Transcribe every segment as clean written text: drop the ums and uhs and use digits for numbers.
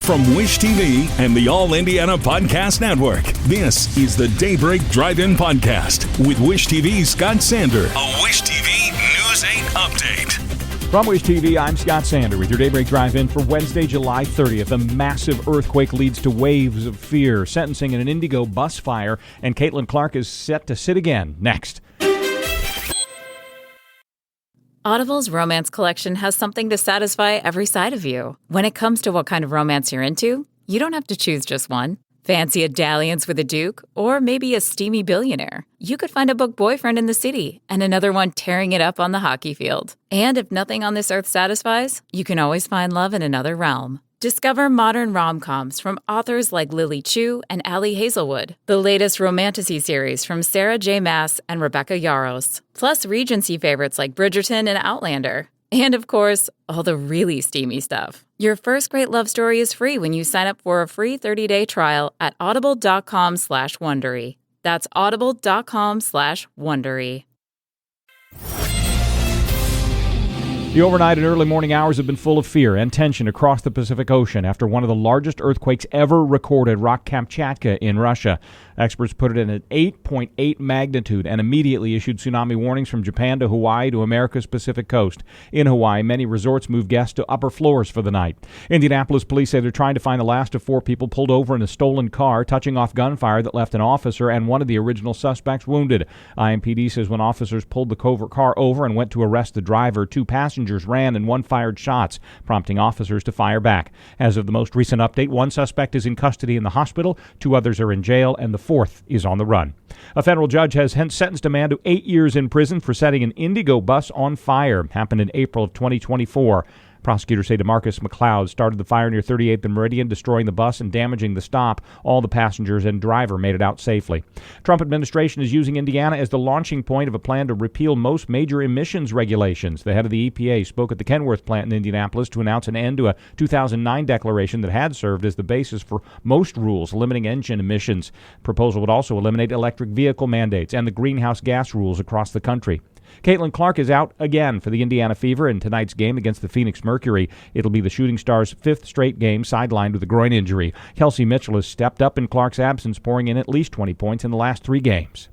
From Wish TV and the All Indiana Podcast Network, this is the Daybreak Drive-In Podcast with Wish TV's Scott Sander. A Wish TV News 8 update. From Wish TV, I'm Scott Sander with your Daybreak Drive-In for Wednesday, July 30th. A massive earthquake leads to waves of fear, sentencing in an IndyGo bus fire, and Caitlin Clark is set to sit again. Next. Audible's romance collection has something to satisfy every side of you. When it comes to what kind of romance you're into, you don't have to choose just one. Fancy a dalliance with a duke, or maybe a steamy billionaire. You could find a book boyfriend in the city and another one tearing it up on the hockey field. And if nothing on this earth satisfies, you can always find love in another realm. Discover modern rom-coms from authors like Lily Chu and Ali Hazelwood, the latest romantasy series from Sarah J. Maas and Rebecca Yarros, plus Regency favorites like Bridgerton and Outlander. And of course, all the really steamy stuff. Your first great love story is free when you sign up for a free 30-day trial at audible.com/Wondery. That's audible.com/Wondery. The overnight and early morning hours have been full of fear and tension across the Pacific Ocean after one of the largest earthquakes ever recorded rocked Kamchatka in Russia. Experts put it in an 8.8 magnitude and immediately issued tsunami warnings from Japan to Hawaii to America's Pacific coast. In Hawaii, many resorts moved guests to upper floors for the night. Indianapolis police say they're trying to find the last of 4 people pulled over in a stolen car, touching off gunfire that left an officer and one of the original suspects wounded. IMPD says when officers pulled the covert car over and went to arrest the driver, 2 passengers ran and 1 fired shots, prompting officers to fire back. As of the most recent update, 1 suspect is in custody in the hospital, 2 others are in jail, and the 4th is on the run. A federal judge has sentenced a man to 8 years in prison for setting an IndyGo bus on fire. Happened in April of 2024. Prosecutors say DeMarcus McLeod started the fire near 38th and Meridian, destroying the bus and damaging the stop. All the passengers and driver made it out safely. Trump administration is using Indiana as the launching point of a plan to repeal most major emissions regulations. The head of the EPA spoke at the Kenworth plant in Indianapolis to announce an end to a 2009 declaration that had served as the basis for most rules limiting engine emissions. Proposal would also eliminate electric vehicle mandates and the greenhouse gas rules across the country. Caitlin Clark is out again for the Indiana Fever in tonight's game against the Phoenix Mercury. It'll be the Shooting Stars' 5th straight game, sidelined with a groin injury. Kelsey Mitchell has stepped up in Clark's absence, pouring in at least 20 points in the last 3 games.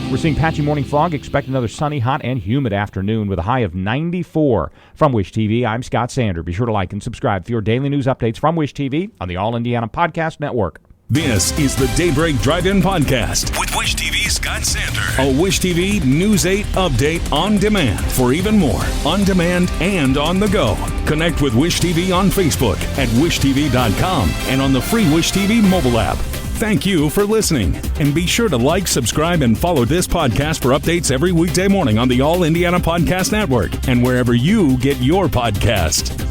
We're seeing patchy morning fog. Expect another sunny, hot, and humid afternoon with a high of 94. From Wish TV, I'm Scott Sander. Be sure to like and subscribe for your daily news updates from Wish TV on the All Indiana Podcast Network. This is the Daybreak Drive-In Podcast with Wish TV's Scott Sander. A Wish TV News 8 update on demand for even more on demand and on the go. Connect with Wish TV on Facebook at wishtv.com and on the free Wish TV mobile app. Thank you for listening. And be sure to like, subscribe, and follow this podcast for updates every weekday morning on the All Indiana Podcast Network and wherever you get your podcast.